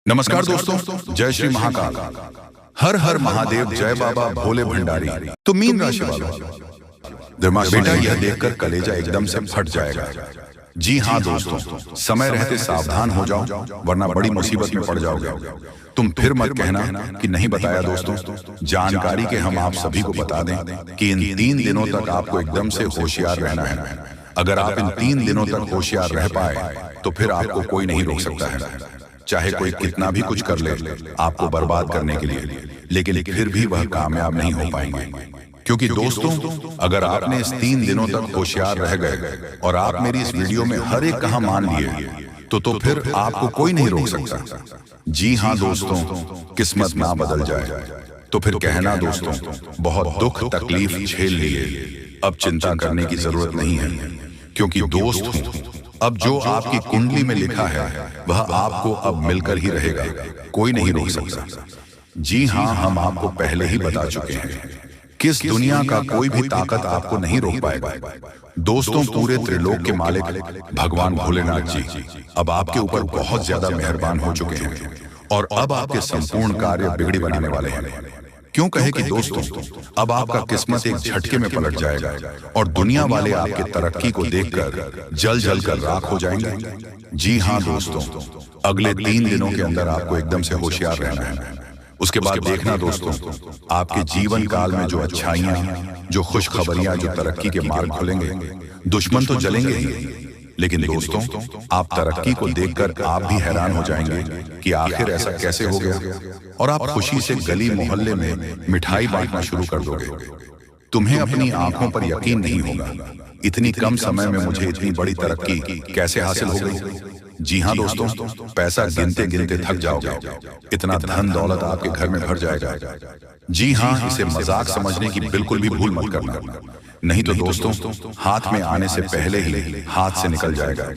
नमस्कार दोस्तों, जय श्री महाकाल। हर हर महादेव, जय बाबा भोले भंडारी। तो मीन राशि वालों, बेटा यह देखकर कलेजा एकदम से फट जाएगा। जी हाँ दोस्तों, समय रहते सावधान हो जाओ, वरना बड़ी मुसीबत में पड़ जाओगे। तुम फिर मत कहना कि नहीं बताया। दोस्तों, जानकारी के हम आप सभी को बता दें कि इन 3 दिनों तक आपको एकदम से होशियार रहना है। अगर आप इन 3 दिनों तक होशियार रह पाए तो फिर आपको कोई नहीं रोक सकता है। चाहे कोई कितना भी कुछ कर ले आपको बर्बाद करने के लिए, लेकिन फिर भी वह कामयाब नहीं हो पाएंगे। क्योंकि दोस्तों, अगर आपने इस 3 दिनों तक होशियार रह गए और आप मेरी इस वीडियो में हर एक कहा मान लिए तो फिर आपको कोई नहीं रोक सकता। जी हाँ दोस्तों, किस्मत ना बदल जाए तो फिर कहना दोस्तों, बहुत दुख तकलीफ झेल लिए, अब चिंता करने की जरूरत नहीं है। क्योंकि दोस्त, अब जो आपकी कुंडली में लिखा है वह आपको अब मिलकर ही रहेगा, कोई नहीं रोक सकता। जी हाँ, हम आपको पहले ही बता चुके हैं, किस दुनिया का कोई भी ताकत आपको नहीं रोक पाएगा। दोस्तों, पूरे त्रिलोक के मालिक भगवान भोलेनाथ जी अब आपके ऊपर बहुत ज्यादा मेहरबान हो चुके हैं और अब आपके संपूर्ण कार्य बिगड़ी बनाने वाले हैं। क्यों कहे कि दोस्तों, अब आपका किस्मत एक झटके में पलट जाएगा और दुनिया वाले आपके तरक्की को देखकर जल जल कर राख हो जाएंगे। जी हाँ दोस्तों, अगले 3 दिनों के अंदर आपको एकदम से होशियार रहना है। उसके बाद देखना दोस्तों, आपके जीवन काल में जो अच्छाइयां, जो खुशखबरियां, जो तरक्की के मार्ग खुलेंगे। दुश्मन तो जलेंगे ही, लेकिन दोस्तों, आप तरक्की को देखकर आप भी हैरान हो जाएंगे कि आखिर ऐसा कैसे हो गया, और आप खुशी से गली मोहल्ले में मिठाई बांटना शुरू कर दोगे। तुम्हें अपनी आंखों पर यकीन नहीं होगा, इतनी कम समय में मुझे इतनी बड़ी तरक्की कैसे हासिल हो गई। जी हाँ दोस्तों, पैसा गिनते गिनते थक जाओगे, इतना धन दौलत आपके घर में भर जाएगा। जी हाँ, इसे मजाक समझने की बिल्कुल भी भूल मत करना, नहीं तो दोस्तों हाथ में आने से पहले ही हाथ से निकल जाएगा।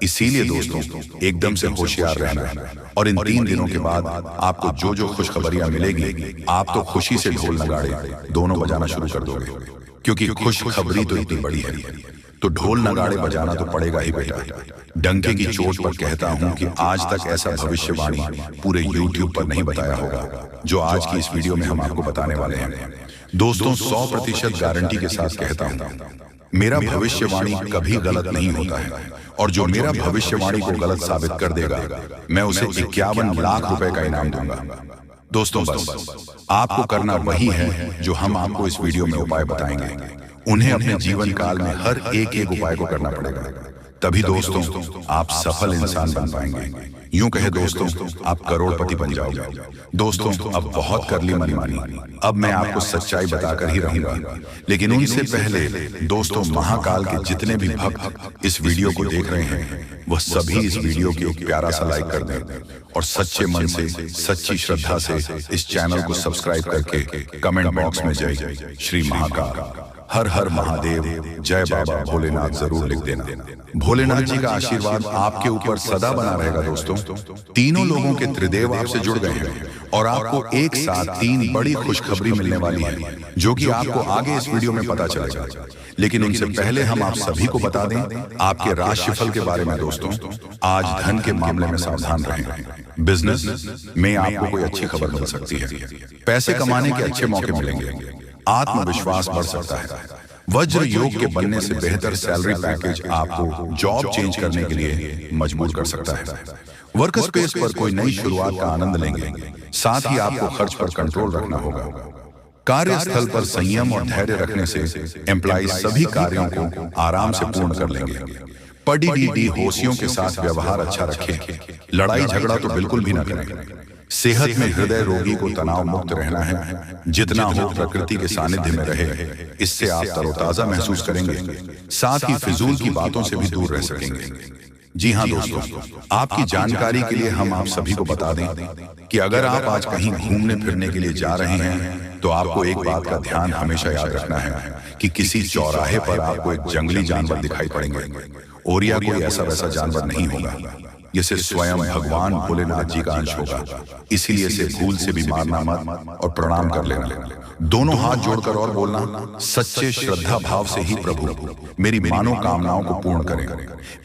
इसीलिए दोस्तों, एकदम से होशियार रहना है। और इन 3 दिनों के बाद आपको जो जो खुशखबरियां मिलेगी, आप तो खुशी से ढोल नगाड़े दोनों बजाना शुरू कर दोगे। क्योंकि खुशखबरी तो इतनी बड़ी है तो ढोल नगाड़े बजाना तो पड़ेगा ही बेटा। डंके की चोट पर कहता हूं कि आज तक ऐसा भविष्यवाणी पूरे YouTube पर नहीं बताया होगा जो आज की इस वीडियो में हम आपको बताने वाले हैं। दोस्तों, 100% गारंटी के साथ कहता हूं, मेरा भविष्यवाणी कभी गलत नहीं होता है, और जो मेरा भविष्यवाणी को गलत साबित कर देगा, मैं उसे 51 लाख रुपए का इनाम दूंगा। दोस्तों, बस आपको करना वही है जो हम आपको इस वीडियो में उपाय बताएंगे। उन्हें अपने जीवन काल में हर एक उपाय को करना पड़ेगा, तभी दोस्तों आप सफल इंसान बन पाएंगे। यूं कहे दोस्तों, आप करोड़पति बन जाओगे। दोस्तों, अब बहुत कर ली मनमानी, अब मैं आपको सच्चाई बताकर ही रहूंगा। लेकिन उनसे पहले दोस्तों, महाकाल के जितने भी भक्त इस वीडियो को देख रहे हैं, वह सभी इस वीडियो को एक प्यारा सा लाइक कर दें और सच्चे मन से, सच्ची श्रद्धा से इस चैनल को सब्सक्राइब करके कमेंट बॉक्स में जय श्री महाकाल, हर हर महादेव, जय बाबा भोलेनाथ जरूर लिख देना। भोलेनाथ जी का आशीर्वाद आपके ऊपर सदा बना रहेगा। दोस्तों, तीनों लोगों के त्रिदेव आपसे जुड़ गए हैं और आपको एक साथ 3 बड़ी खुशखबरी मिलने वाली है, जो कि आपको आगे इस वीडियो में पता चलेगा। लेकिन उनसे पहले हम आप सभी को बता दें आपके राशिफल के बारे में। दोस्तों, आज धन के मामले में सावधान रहें। बिजनेस में आपको कोई अच्छी खबर मिल सकती है, पैसे कमाने के अच्छे मौके मिलेंगे, आत्मविश्वास बढ़ सकता है। वज्र योग के बनने से बेहतर सैलरी पैकेज आपको जॉब चेंज करने के लिए मजबूर कर सकता है। वर्क स्पेस पर कोई नई शुरुआत का आनंद लेंगे, साथ ही आपको खर्च पर कंट्रोल रखना होगा। कार्यस्थल पर संयम और धैर्य रखने से एम्प्लॉय सभी कार्यों को आराम से पूर्ण कर लेंगे। पढ़ी होशियों के साथ व्यवहार अच्छा रखें, लड़ाई झगड़ा तो बिल्कुल भी न करें। सेहत में हृदय रोगी को तनाव मुक्त रहना है, जितना हो प्रकृति के सानिध्य में रहे, इससे आप तरोताजा महसूस करेंगे, साथ ही फिजूल की बातों से भी दूर रह सकेंगे। जी हाँ दोस्तों, आपकी जानकारी के लिए हम आप सभी को बता दें कि अगर आप आज कहीं घूमने फिरने के लिए जा रहे हैं तो आपको एक बात का ध्यान हमेशा याद रखना है कि किसी चौराहे पर आपको एक जंगली जानवर दिखाई पड़ेंगे, और या कोई ऐसा वैसा जानवर नहीं होगा, जिसे स्वयं भगवान भोलेनाथ जी का अंश होगा। इसीलिए इसे भूल से भी मारना मत और प्रणाम कर लेना। दोनों हाथ जोड़कर और बोलना, सच्चे श्रद्धा भाव से ही प्रभु मेरी मनोकामनाओं को पूर्ण करें,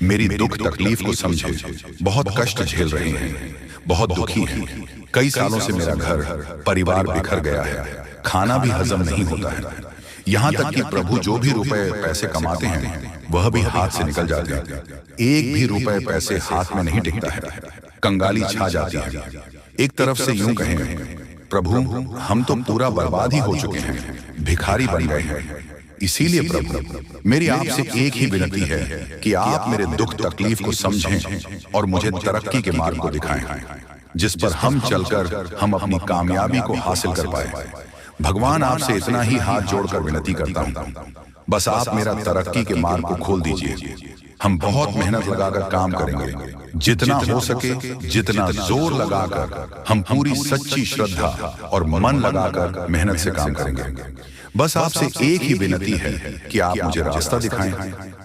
मेरी दुख तकलीफ को समझे, बहुत कष्ट झेल रहे हैं, बहुत दुखी हैं। कई सालों से मेरा घर परिवार बिखर गया है, खाना भी हजम नहीं होता है। यहाँ तक कि प्रभु जो भी रुपए पैसे कमाते हैं वह भी हाथ से निकल जाते हैं। एक भी रुपए पैसे हाथ में नहीं टिकता है, कंगाली छा जाती है। एक तरफ से यूं कहें, प्रभु हम तो पूरा बर्बाद ही हो चुके हैं, भिखारी बन गए हैं। इसीलिए प्रभु मेरी आपसे एक ही विनती है कि आप मेरे दुख तकलीफ को समझें और मुझे तरक्की के मार्ग को दिखाएं, जिस पर हम चलकर हम अपनी कामयाबी को हासिल कर पाए। भगवान आपसे इतना ही हाथ जोड़कर विनती करता हूँ, बस आप मेरा तरक्की के मार्ग को खोल दीजिए। हम बहुत मेहनत लगाकर काम करेंगे, जितना हो सके जितना जोर लगाकर हम पूरी सच्ची श्रद्धा और मन लगाकर मेहनत से काम करेंगे। बस आपसे एक ही विनती है कि आप मुझे रास्ता दिखाएं,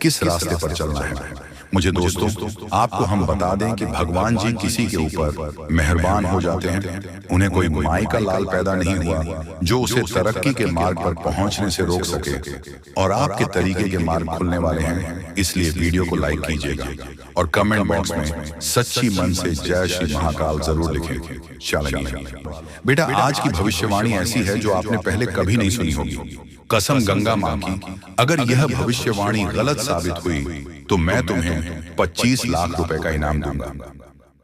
किस रास्ते पर चलना है। मुझे दोस्तों आपको हम बता दें कि भगवान जी किसी के ऊपर मेहरबान हो जाते हैं। उन्हें कोई माई का लाल पैदा नहीं हुआ जो उसे तरक्की के मार्ग पर पहुंचने से रोक सके, और आपके तरीके के मार्ग खुलने वाले हैं। इसलिए वीडियो को लाइक कीजिएगा और कमेंट बॉक्स में सच्ची मन से जय श्री महाकाल जरूर लिखें। चलिए बेटा, आज की भविष्यवाणी ऐसी है जो आपने पहले कभी नहीं सुनी होगी। कसम गंगा मां की, अगर यह भविष्यवाणी गलत साबित हुई तो मैं तुम्हें 25 लाख रुपए का इनाम दूंगा।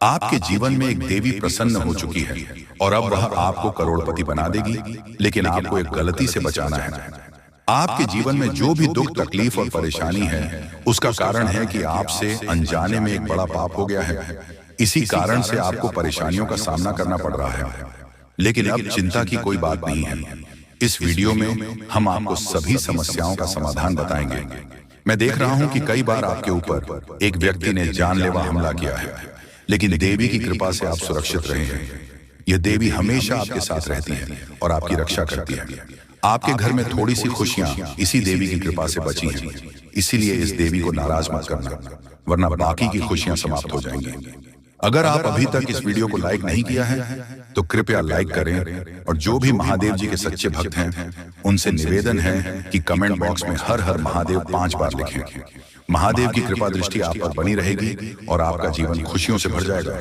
आपके जीवन में एक देवी प्रसन्न हो चुकी है और अब वह आपको करोड़पति बना देगी, लेकिन आपको एक गलती से बचाना है। आपके जीवन में जो भी दुख तकलीफ और परेशानी है उसका कारण है कि आपसे अनजाने में एक बड़ा पाप हो गया है। इसी कारण से आपको परेशानियों का सामना करना पड़ रहा है। लेकिन अब चिंता की कोई बात नहीं है। इस वीडियो में हम आपको सभी समस्याओं का समाधान बताएंगे। मैं देख रहा हूं कि कई बार आपके ऊपर एक व्यक्ति ने जानलेवा हमला किया है, लेकिन देवी की कृपा से आप सुरक्षित रहे हैं। यह देवी हमेशा आपके साथ रहती है और आपकी रक्षा करती है। आपके घर में थोड़ी सी खुशियां इसी देवी की कृपा से बची हैं। इसीलिए इस देवी को नाराज मत करना, वरना बाकी की खुशियां समाप्त हो जाएंगी। अगर आप अभी तक इस वीडियो को लाइक नहीं किया है तो कृपया लाइक करें, और जो भी महादेव जी के सच्चे भक्त हैं उनसे निवेदन है कि कमेंट बॉक्स में हर हर महादेव 5 बार लिखें। महादेव की कृपा दृष्टि आप पर बनी रहेगी और आपका जीवन खुशियों से भर जाएगा।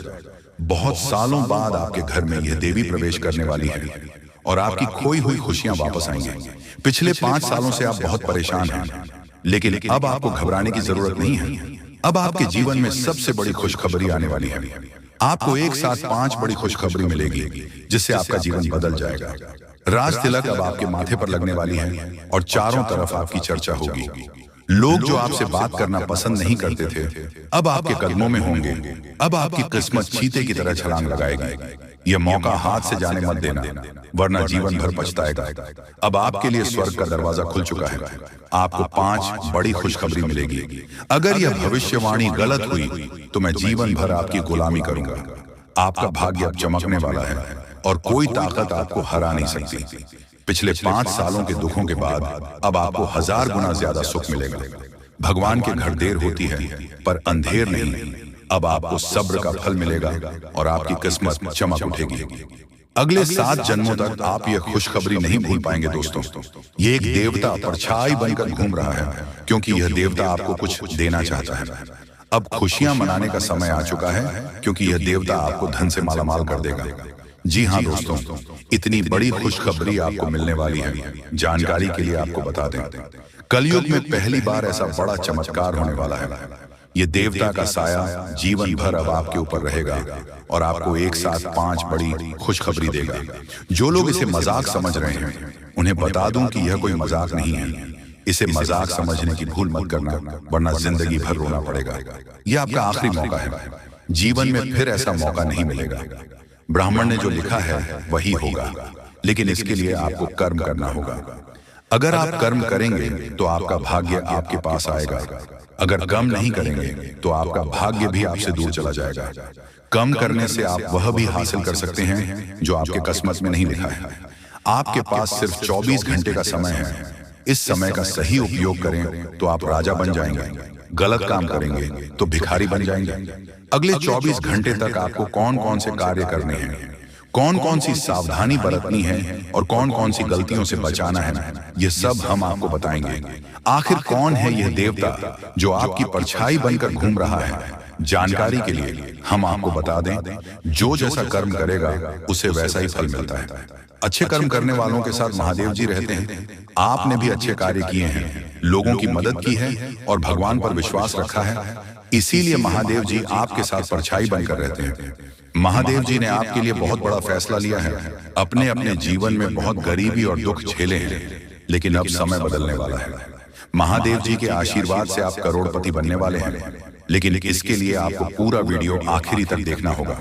बहुत सालों बाद आपके घर में यह देवी प्रवेश करने वाली है और आपकी खोई हुई खुशियां वापस आएंगी। पिछले 5 सालों से आप बहुत परेशान हैं, लेकिन अब आपको घबराने की जरूरत नहीं है। अब आपके जीवन में सबसे बड़ी खुशखबरी आने वाली है। आपको एक साथ 5 बड़ी खुशखबरी मिलेगी जिससे आपका जीवन बदल जाएगा। राज तिलक अब आपके माथे पर लगने वाली है और चारों तरफ आपकी चर्चा होगी। लोग जो आपसे बात करना पसंद नहीं करते थे अब आपके कदमों में होंगे। अब आपकी किस्मत चीते की तरह छलांग लगाएगी। यह मौका हाथ से जाने मत देना, वरना जीवन भर पछताएगा। अब आपके लिए स्वर्ग का दरवाजा खुल चुका है। आपको 5 बड़ी खुशखबरी मिलेगी। अगर यह भविष्यवाणी गलत हुई तो मैं जीवन भर आपकी गुलामी करूंगा। आपका भाग्य अब चमकने वाला है और कोई ताकत आपको हरा नहीं सकती। पिछले 5 सालों के दुखों के बाद अब आपको 1000 गुना ज्यादा सुख मिलेगा। भगवान के घर देर होती है पर अंधेर नहीं। अब आपको सब्र का फल मिलेगा और आपकी किस्मत चमक उठेगी। अगले 7 जन्मों तक आप यह खुशखबरी नहीं भूल पाएंगे दोस्तों। ये एक देवता परछाई बनकर घूम रहा है, क्योंकि यह देवता आपको कुछ देना चाहता है। अब खुशियां मनाने का समय आ चुका है, क्योंकि यह देवता आपको धन से मालामाल कर देगा। जी हाँ दोस्तों, इतनी बड़ी खुशखबरी आपको मिलने वाली है। जानकारी के लिए आपको बता दें, कलयुग में पहली बार ऐसा बड़ा चमत्कार होने वाला है। ये देवता का साया जीवन भर अब आपके ऊपर रहेगा और आपको एक साथ 5 बड़ी खुशखबरी देगा। जो लोग इसे मजाक समझ रहे हैं उन्हें बता दूं कि यह कोई मजाक नहीं है। इसे मजाक समझने की भूल मत करना, वरना जिंदगी भर रोना पड़ेगा। यह आपका आखिरी मौका है। जीवन में फिर ऐसा मौका नहीं मिलेगा। ब्राह्मण ने जो लिखा है वही होगा, लेकिन इसके लिए आपको कर्म करना होगा। अगर आप कर्म करेंगे तो आपका भाग्य आपके पास आएगा। अगर कर्म नहीं करेंगे तो आपका भाग्य भी आपसे दूर चला जाएगा। कर्म करने से आप वह भी हासिल कर सकते हैं जो आपके किस्मत में नहीं लिखा है। आपके पास सिर्फ 24 घंटे का समय है। इस समय का सही उपयोग करें तो आप राजा बन जाएंगे। गलत काम करेंगे तो भिखारी बन जाएंगे। अगले 24 घंटे तक आपको कौन कौन से कार्य करने हैं कौन कौन सी सावधानी बरतनी है और कौन कौन सी गलतियों से बचाना है, ये सब हम आपको बताएंगे। आखिर कौन है यह देवता जो आपकी परछाई बनकर घूम रहा है? जानकारी के लिए हम आपको बता दें, जो जैसा कर्म करेगा उसे वैसा ही फल मिलता है। अच्छे कर्म करने वालों के साथ महादेव जी रहते हैं। आपने भी अच्छे कार्य किए हैं, लोगों की मदद की है और भगवान पर विश्वास रखा है, इसीलिए महादेव जी आपके साथ परछाई बनकर रहते हैं। महादेव जी ने आपके लिए बहुत बड़ा फैसला लिया है। अपने अपने जीवन में बहुत गरीबी और दुख झेले हैं, लेकिन अब समय बदलने वाला है। महादेव जी के आशीर्वाद से आप करोड़पति बनने वाले हैं, लेकिन इसके लिए आपको पूरा वीडियो आखिरी तक देखना होगा।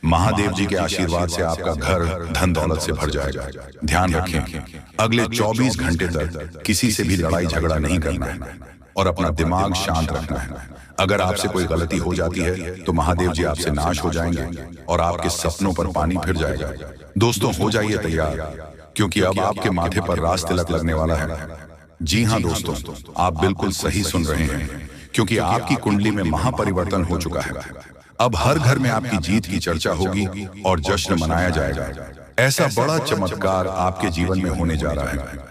महादेव जी के आशीर्वाद से आपका घर धन दौलत से भर जाएगा। ध्यान रखें, अगले 24 घंटे तक किसी से भी लड़ाई झगड़ा नहीं करना है और अपना दिमाग शांत रखना है। अगर आपसे कोई गलती हो जाती है तो महादेव जी आपसे नाश हो जाएंगे और आपके सपनों पर पानी फिर जाएगा। दोस्तों, हो जाइए तैयार, क्योंकि अब आपके माथे पर राज तिलक लगने वाला है। जी हाँ दोस्तों, आप बिल्कुल सही सुन रहे हैं, क्योंकि आपकी कुंडली में महापरिवर्तन हो चुका है। अब हर घर में आपकी जीत की चर्चा होगी और जश्न मनाया जाएगा। ऐसा बड़ा चमत्कार आपके जीवन में होने जा रहा है।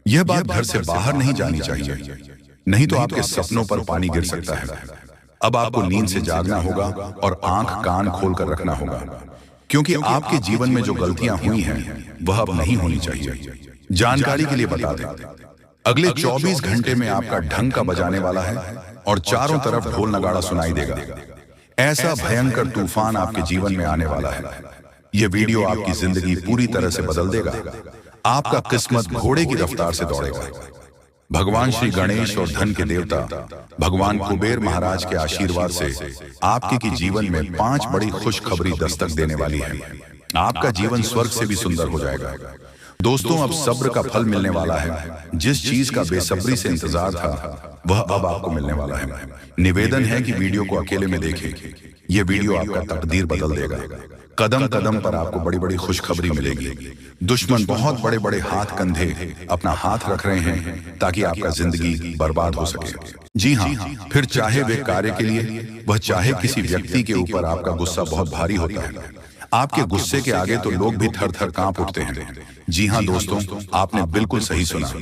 यह बात घर से बाहर नहीं जानी चाहिए, नहीं तो आपके सपनों पर पानी गिर सकता है। अब आपको नींद से जागना होगा और आंख कान खोलकर रखना होगा, क्योंकि आपके जीवन में जो गलतियां हुई हैं वह अब नहीं होनी चाहिए। जानकारी के लिए बता दें, अगले 24 घंटे में आपका ढंग का बजाने वाला है और चारों तरफ ढोल नगाड़ा सुनाई देगा। ऐसा भयंकर तूफान आपके जीवन में आने वाला है। यह वीडियो आपकी जिंदगी पूरी तरह से बदल देगा। आपका किस्मत घोड़े की रफ्तार से दौड़ेगा। भगवान श्री गणेश और धन के देवता भगवान कुबेर महाराज के आशीर्वाद से आपके की जीवन में 5 बड़ी खुशखबरी दस्तक देने वाली है। आपका जीवन स्वर्ग से भी सुंदर हो जाएगा। दोस्तों, अब सब्र का फल मिलने वाला है। जिस चीज का बेसब्री से इंतजार था वह अब आपको मिलने वाला है। निवेदन है कि वीडियो को अकेले में देखें। यह वीडियो आपका तकदीर बदल देगा। कदम कदम पर आपको बड़ी बड़ी खुशखबरी मिलेगी। दुश्मन बहुत बड़े बड़े हाथ कंधे अपना हाथ रख रहे हैं ताकि आपका जिंदगी बर्बाद हो सके। जी हाँ, फिर चाहे वे कार्य के लिए, वह चाहे किसी व्यक्ति के ऊपर आपका गुस्सा बहुत भारी होता है। आपके गुस्से के आगे तो लोग भी थर थर कांप उठते हैं। जी हाँ दोस्तों, आपने बिल्कुल सही सुना।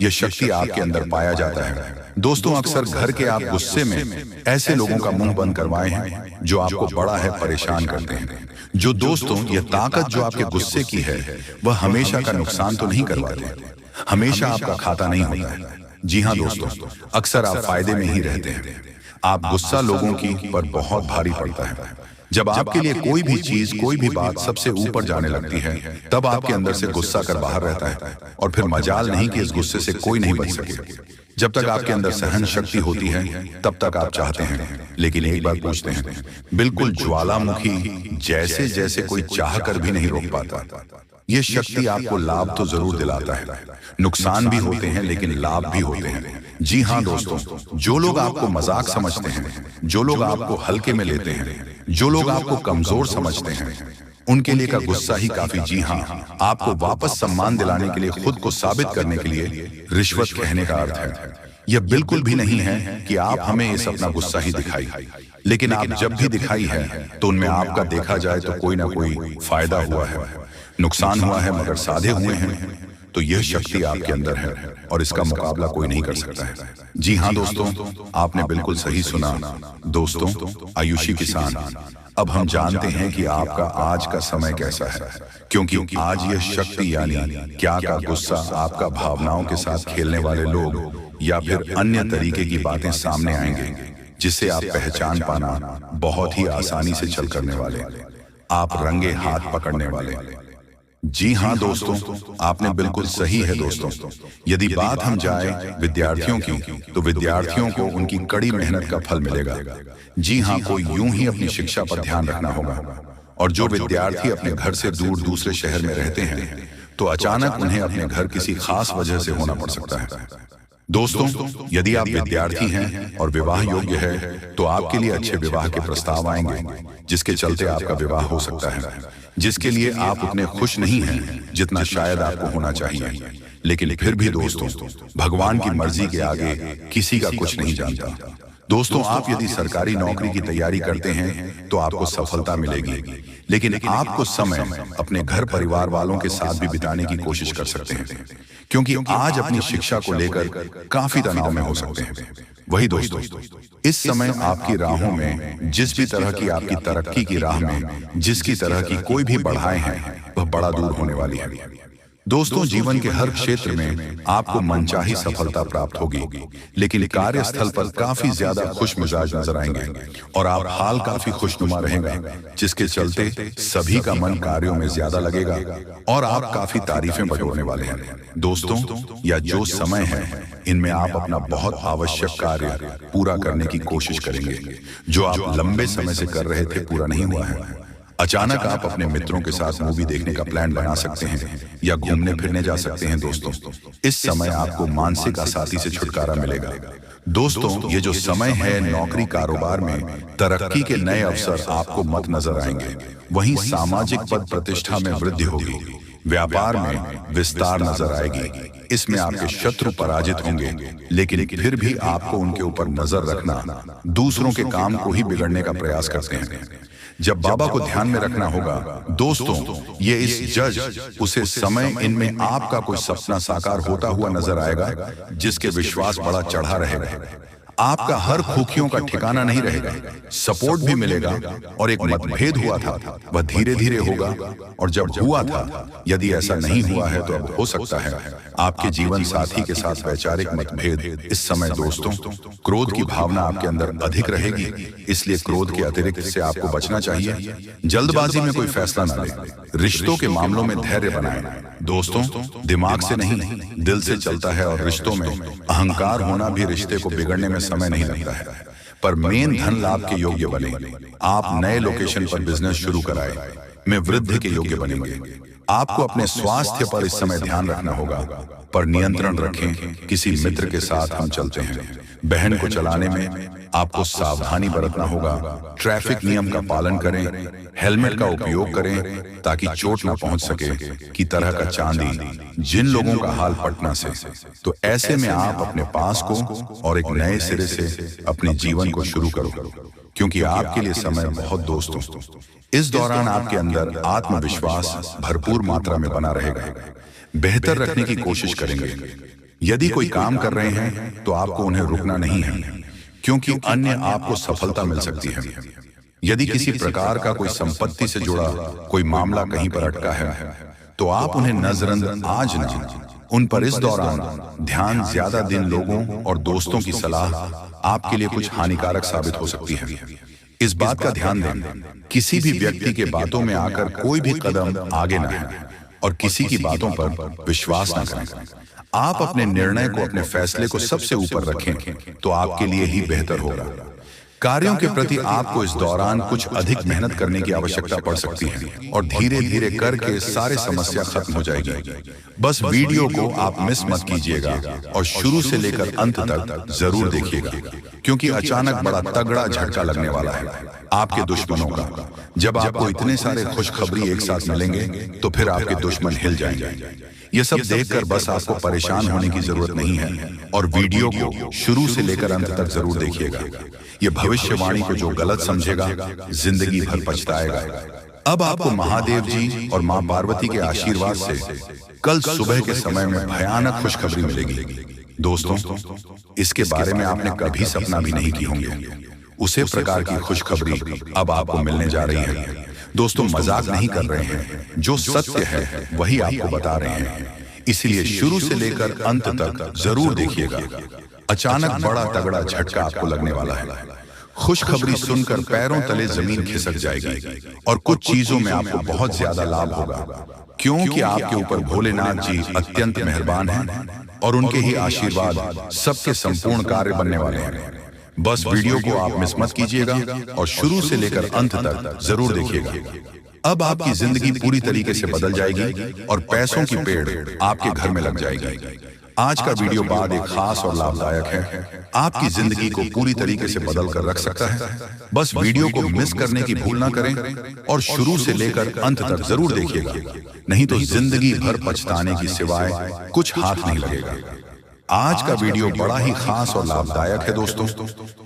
यह शक्ति आपके अंदर पाया जाता है। दोस्तों, अक्सर घर के आप गुस्से में ऐसे लोगों का मुंह बंद करवाए हैं जो आपको बड़ा है परेशान करते हैं। जो दोस्तों, यह ताकत जो आपके गुस्से की है वह हमेशा का नुकसान तो नहीं करवाते, हमेशा आपका खाता नहीं होता है। जी हाँ दोस्तों, अक्सर आप फायदे में ही रहते हैं। आप गुस्सा लोगों की पर बहुत भारी पड़ता है। जब आपके लिए कोई भी चीज, कोई भी बात सबसे ऊपर जाने लगती है, तब आपके अंदर से गुस्सा कर बाहर रहता है और फिर मजाल नहीं कि इस गुस्से से कोई नहीं बच सके। जब तक आपके अंदर सहन शक्ति होती है तब तक आप चाहते हैं, लेकिन एक बात पूछते हैं, बिल्कुल ज्वालामुखी जैसे जैसे कोई चाह कर भी नहीं रोक पाता। ये शक्ति आपको लाभ तो जरूर दिलाता है, नुकसान भी होते हैं लेकिन लाभ भी होते हैं। जी हाँ दोस्तों, जो लोग आपको मजाक समझते हैं, जो लोग आपको हल्के में लेते हैं, जो लोग आपको कमजोर समझते हैं, उनके लिए का गुस्सा ही काफी। जी हाँ, आपको वापस सम्मान दिलाने के लिए, खुद को साबित करने के लिए रिश्वत कहने का अर्थ है। यह बिल्कुल भी नहीं है कि आप हमें इस अपना गुस्सा ही दिखाई, लेकिन आप जब भी दिखाई है तो उनमें आपका देखा जाए तो कोई ना कोई फायदा हुआ है, नुकसान हुआ है, मगर साधे हुए हैं। तो यह शक्ति आपके अंदर है और इसका मुकाबला कोई नहीं कर सकता है। जी हाँ दोस्तों, आपने बिल्कुल सही सुना। दोस्तों, आयुषी किसान, अब हम जानते हैं कि आपका आज का समय कैसा है, क्योंकि आज यह शक्ति यानी क्या का गुस्सा आपका भावनाओं के साथ खेलने वाले लोग या फिर अन्य तरीके की बातें सामने आएंगे, जिसे आप पहचान पाना बहुत ही आसानी से छल करने वाले, आप रंगे हाथ पकड़ने वाले। जी हाँ दोस्तों, आपने बिल्कुल सही है। दोस्तों, यदि बात हम जाए विद्यार्थियों की, तो विद्यार्थियों को उनकी कड़ी मेहनत का फल मिलेगा। जी हाँ, कोई यूं ही अपनी शिक्षा पर ध्यान रखना होगा। और जो विद्यार्थी अपने घर से दूर दूसरे शहर में रहते हैं, तो अचानक उन्हें अपने घर किसी खास वजह से होना पड़ सकता है। दोस्तों, यदि आप विद्यार्थी हैं और विवाह योग्य है, तो आपके लिए अच्छे विवाह के प्रस्ताव आएंगे, जिसके चलते आपका विवाह हो सकता है, जिसके लिए आप उतने खुश नहीं हैं जितना शायद आपको होना चाहिए। लेकिन फिर भी दोस्तों, भगवान की मर्जी के आगे किसी का कुछ नहीं जानता। दोस्तों, आप यदि सरकारी नौकरी की तैयारी करते हैं तो आपको सफलता मिलेगी, लेकिन आपको समय अपने घर परिवार वालों के साथ भी बिताने की कोशिश कर सकते हैं, क्योंकि आज अपनी शिक्षा को लेकर काफी तनाव में हो सकते हैं। वही दोस्तों, इस समय आपकी राहों में जिस भी तरह की आपकी तरक्की की राह में जिसकी तरह की कोई भी बढ़ाएं हैं, वह बड़ा दूर होने वाली है। दोस्तों, जीवन के हर क्षेत्र में आपको मनचाही सफलता प्राप्त होगी, लेकिन कार्यस्थल पर काफी ज्यादा खुश मिजाज नजर आएंगे और आप हाल काफी खुशनुमा रहेगा, जिसके चलते सभी का मन कार्यों में ज्यादा लगेगा और आप काफी तारीफें बटोरने वाले हैं। दोस्तों, या जो समय है इनमें आप अपना बहुत आवश्यक कार्य पूरा करने की कोशिश करेंगे, जो आप लंबे समय से कर रहे थे पूरा नहीं हुआ है। अचानक आप अपने मित्रों के साथ मूवी देखने का प्लान बना सकते हैं या घूमने फिरने जा सकते हैं। दोस्तों, इस समय आपको मानसिक अशांति से छुटकारा मिलेगा। दोस्तों, ये जो समय है, नौकरी कारोबार में तरक्की के नए अवसर आपको मत नजर आएंगे। वहीं सामाजिक पद प्रतिष्ठा में वृद्धि होगी, व्यापार में विस्तार नजर आएगी। इसमें आपके शत्रु पराजित होंगे, लेकिन फिर भी आपको उनके ऊपर नजर रखना, दूसरों के काम को ही बिगड़ने का प्रयास करते हैं। जब बाबा को ध्यान में रखना होगा। दोस्तों, ये इस जज उसे समय इनमें आपका कोई सपना साकार होता हुआ नजर आएगा, जिसके विश्वास बड़ा चढ़ा रहेगा। आपका हर खुशियों का ठिकाना नहीं रहेगा, सपोर्ट भी मिलेगा और एक मतभेद हुआ था वह धीरे धीरे होगा, और जब हुआ था, यदि ऐसा नहीं हुआ है तो अब हो सकता है आपके जीवन साथी के साथ वैचारिक मतभेद। इस समय दोस्तों, क्रोध की भावना आपके अंदर अधिक रहेगी, इसलिए क्रोध के अतिरिक्त से आपको बचना चाहिए। जल्दबाजी में कोई फैसला न लें। रिश्तों के मामलों में धैर्य बनाएं। दोस्तों, दिमाग से नहीं दिल से चलता है, और रिश्तों में अहंकार होना भी रिश्ते को बिगड़ने में समय नहीं लगता है। पर मेन धन लाभ के योग्य बने। आप नए लोकेशन पर बिजनेस शुरू कराएं, में वृद्धि के योग्य बनेंगे। आपको अपने स्वास्थ्य पर इस समय ध्यान रखना होगा, पर नियंत्रण रखें। किसी मित्र के साथ हम चलते हैं, बहन को चलाने में आपको सावधानी बरतना होगा। ट्रैफिक नियम का पालन करें, हेलमेट का उपयोग करें ताकि चोट ना पहुंच सके, की तरह का चांदी जिन लोगों का हाल पटना से। तो ऐसे में आप अपने पास को और एक नए सिरे से अपने जीवन को शुरू करो, क्योंकि आपके लिए समय बहुत दोस्तों। इस दौरान आपके अंदर आत्मविश्वास भरपूर मात्रा में बना रहेगा। बेहतर रखने की कोशिश करेंगे। यदि कोई काम कर रहे हैं तो आपको उन्हें रुकना नहीं है, क्योंकि अन्य आपको सफलता मिल सकती है। यदि किसी प्रकार का कोई संपत्ति से जुड़ा कोई मामला कहीं पर अटका है तो आप उन्हें नजरअंदाज न, उन पर इस दौरान ध्यान ज्यादा दिन लोगों और दोस्तों की सलाह आपके लिए कुछ हानिकारक साबित हो सकती है। इस बात का ध्यान दें, किसी भी व्यक्ति के बातों में आकर कोई भी कदम आगे न है और किसी की बातों पर विश्वास न करें। आप अपने निर्णय को, अपने फैसले को सबसे ऊपर रखें तो आपके लिए ही बेहतर होगा। कार्यों के प्रति आपको इस दौरान कुछ अधिक मेहनत करने की आवश्यकता पड़ सकती है, और धीरे धीरे करके सारी समस्या खत्म हो जाएगी। बस वीडियो को आप मिस मत कीजिएगा और शुरू से लेकर अंत तक जरूर देखिएगा, क्योंकि अचानक बड़ा तगड़ा झटका लगने वाला है आपके दुश्मनों का। जब आपको इतने सारे खुशखबरी एक साथ मिलेंगे तो फिर आपके दुश्मन हिल जाएंगे। ये सब देखकर बस आपको परेशान होने की जरूरत नहीं है, और वीडियो को शुरू से लेकर अंत तक जरूर देखिएगा। ये भविष्यवाणी को जो गलत समझेगा जिंदगी भर पछताएगा। अब आपको महादेव जी और मां पार्वती के आशीर्वाद से कल सुबह के समय में भयानक खुशखबरी मिलेगी। दोस्तों, इसके बारे में आपने कभी सपना भी नहीं की होंगे। उसी प्रकार की खुशखबरी अब आपको मिलने जा रही है। दोस्तों, मजाक नहीं कर रहे हैं, जो सत्य है वही आपको बता रहे हैं, इसलिए शुरू से लेकर अंत तक जरूर देखिएगा। अचानक बड़ा तगड़ा झटका आपको लगने वाला है। खुशखबरी सुनकर पैरों तले जमीन खिसक जाएगी, और कुछ चीजों में आपको बहुत ज्यादा लाभ होगा, क्योंकि आपके ऊपर भोलेनाथ जी अत्यंत मेहरबान हैं और उनके ही आशीर्वाद सबके संपूर्ण कार्य बनने वाले हैं। बस वीडियो को आप मिस मत कीजिएगा और शुरू से लेकर अंत तक जरूर देखिएगा। अब आपकी जिंदगी पूरी तरीके से बदल जाएगी और पैसों की पेड़ आपके घर में लग जाएगी। आज का वीडियो बाद एक खास और लाभदायक है, आपकी जिंदगी को पूरी तरीके से बदल कर रख सकता है। बस वीडियो को मिस करने की भूल ना करें और शुरू से लेकर अंत तक जरूर देखिएगा, नहीं तो जिंदगी भर पछताने की सिवाय कुछ हाथ नहीं लगेगा। आज का वीडियो बड़ा ही खास और लाभदायक है दोस्तों।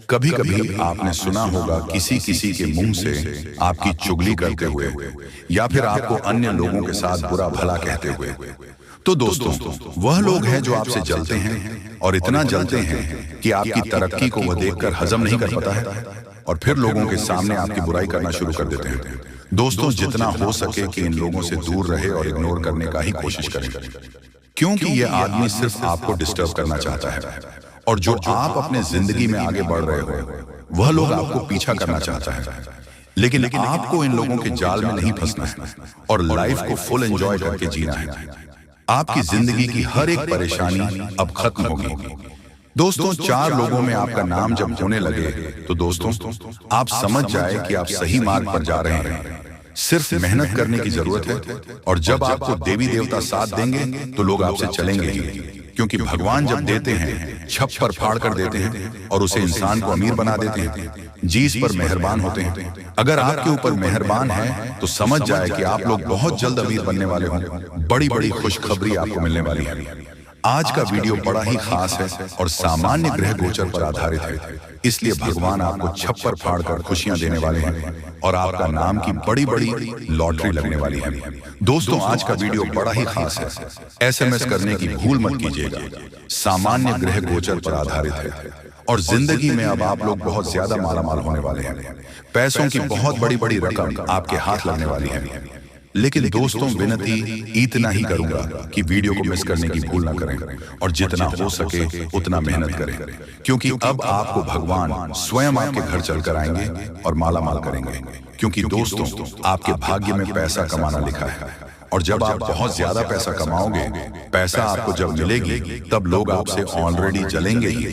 कभी कभी आपने सुना होगा किसी किसी के मुंह से आपकी चुगली करते हुए या फिर आपको अन्य लोगों के साथ बुरा भला कहते हुए। तो दोस्तों, वह लोग हैं जो आपसे जलते हैं और इतना जलते हैं कि आपकी तरक्की को वह देखकर हजम नहीं कर पाता है और फिर लोगों के सामने आपकी बुराई करना शुरू कर देते हैं। दोस्तों, जितना हो सके कि इन लोगों से दूर रहे और इग्नोर करने का ही कोशिश करें, क्योंकि ये आदमी सिर्फ आपको डिस्टर्ब करना चाहता है और जो आप अपने जिंदगी में आगे बढ़ रहे हो वह लोग आपको पीछा करना चाहता है। लेकिन आपको इन लोगों के जाल में नहीं फंसना है और लाइफ को फुल एंजॉय करके जीना है। आपकी जिंदगी की हर एक परेशानी अब खत्म होगी। दोस्तों, 4 लोगों में आपका नाम जब होने लगे तो दोस्तों आप समझ जाए कि आप सही मार्ग पर जा रहे हैं। सिर्फ मेहनत करने की जरूरत है और जब आपको देवी देवता साथ देंगे तो लोग आपसे चलेंगे ही, क्योंकि भगवान जब देते हैं छप्पर फाड़ कर देते हैं और उसे इंसान को अमीर बना देते हैं। जी इस पर मेहरबान होते हैं। अगर आपके ऊपर मेहरबान है तो समझ जाए कि आप लोग बहुत जल्द अमीर बनने वाले होंगे। बड़ी बड़ी खुशखबरी आपको मिलने वाली है। आज का वीडियो बड़ा ही खास है और सामान्य ग्रह गोचर पर आधारित है, इसलिए भगवान आपको छप्पर फाड़ कर खुशियां देने वाले हैं और आपका नाम की बड़ी बड़ी लॉटरी लगने वाली है। दोस्तों, आज का वीडियो बड़ा ही खास है। SMS करने की भूल मत कीजिएगा। सामान्य ग्रह गोचर पर आधारित है और जिंदगी में अब आप लोग बहुत ज्यादा मालामाल होने वाले हैं। पैसों की बहुत बड़ी बड़ी रकम आपके हाथ लगने वाली है। लेकिन दोस्तों, विनती इतना ही करूंगा कि वीडियो को मिस करने की भूल ना करें और जितना हो सके उतना मेहनत करें, क्योंकि अब आपको भगवान स्वयं आपके घर चलकर आएंगे और मालामाल करेंगे। क्योंकि दोस्तों, आपके भाग्य में पैसा कमाना लिखा है और जब आप बहुत ज्यादा पैसा कमाओगे, पैसा आपको जब मिलेगी तब लोग आपसे ऑलरेडी जलेंगे ही।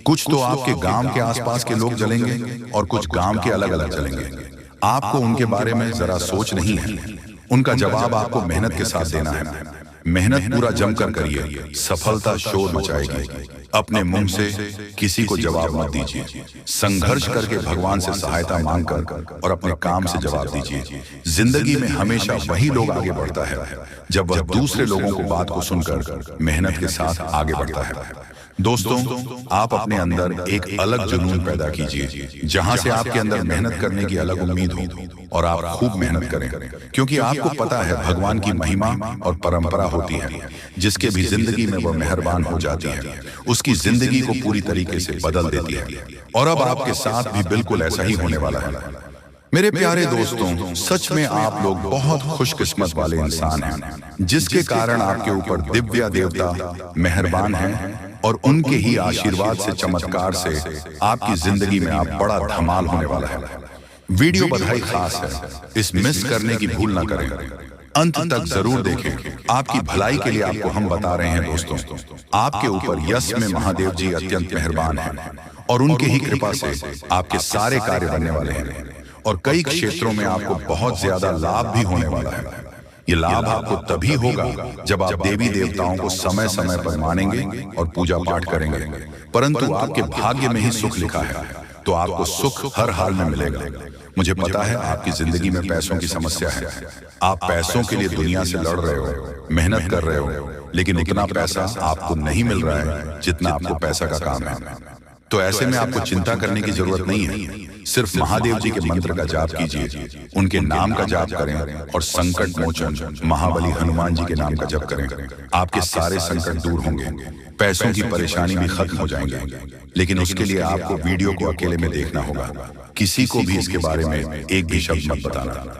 कुछ तो आपके गांव के आसपास के लोग जलेंगे और कुछ गांव के अलग अलग जलेंगे। आपको उनके बारे में जरा सोच नहीं है। उनका जवाब आपको मेहनत के साथ देना है। मेहनत पूरा जमकर करिए, सफलता शोर मचाएगी। अपने मुंह से किसी को जवाब मत दीजिए। संघर्ष करके भगवान से सहायता मांगकर और अपने काम से जवाब दीजिए। जिंदगी में हमेशा वही लोग आगे बढ़ता है जब वह दूसरे लोगों को बात को सुनकर मेहनत के साथ आगे बढ़ता है। दोस्तों, आप अपने अंदर एक अलग जुनून पैदा कीजिए, जहां से आपके अंदर मेहनत करने की अलग उम्मीद हो और आप खूब मेहनत करें, क्योंकि आपको पता है भगवान की महिमा और परंपरा होती है। जिसके भी जिंदगी में वह मेहरबान हो जाती है, उसकी जिंदगी को पूरी तरीके से बदल देती है। और अब आपके साथ भी बिल्कुल ऐसा ही होने वाला है। मेरे प्यारे दोस्तों, सच में आप लोग बहुत खुशकिस्मत वाले इंसान हैं, जिसके कारण आपके ऊपर दिव्य देवता मेहरबान हैं और उनके ही आशीर्वाद से, चमत्कार से आपकी जिंदगी में आप बड़ा धमाल होने वाला है। वीडियो बधाई खास है, इस मिस करने की भूल ना करें। अंत तक जरूर देखें। आपकी भलाई के लिए आपको हम बता रहे हैं दोस्तों, आपके ऊपर यश में महादेव जी अत्यंत मेहरबान हैं और उनके ही कृपा से आपके सारे कार्य बनने वाले हैं और कई क्षेत्रों में आपको बहुत ज्यादा लाभ भी होने वाला है। ये लाभ आपको तभी होगा जब आप देवी देवताओं को समय समय पर मानेंगे और पूजा पाठ करेंगे। परंतु आपके भाग्य में ही सुख लिखा है, तो आपको सुख हर हाल में मिलेगा। मुझे पता है आपकी जिंदगी में पैसों की समस्या है। आप पैसों के लिए दुनिया से लड़ रहे हो, मेहनत कर रहे हो, लेकिन उतना पैसा आपको नहीं मिल रहा है जितना आपको पैसा का काम है। तो ऐसे में आपको चिंता करने की जरूरत नहीं है। सिर्फ महादेव जी के मंत्र का जाप कीजिए, उनके नाम का जाप करें और संकट मोचन महाबली हनुमान जी के नाम का जप करें। आपके सारे संकट दूर होंगे, पैसों की परेशानी भी खत्म हो जाएंगे। लेकिन उसके लिए आपको वीडियो को अकेले में देखना होगा। किसी को भी इसके बारे में एक भी शब्द मत बताना।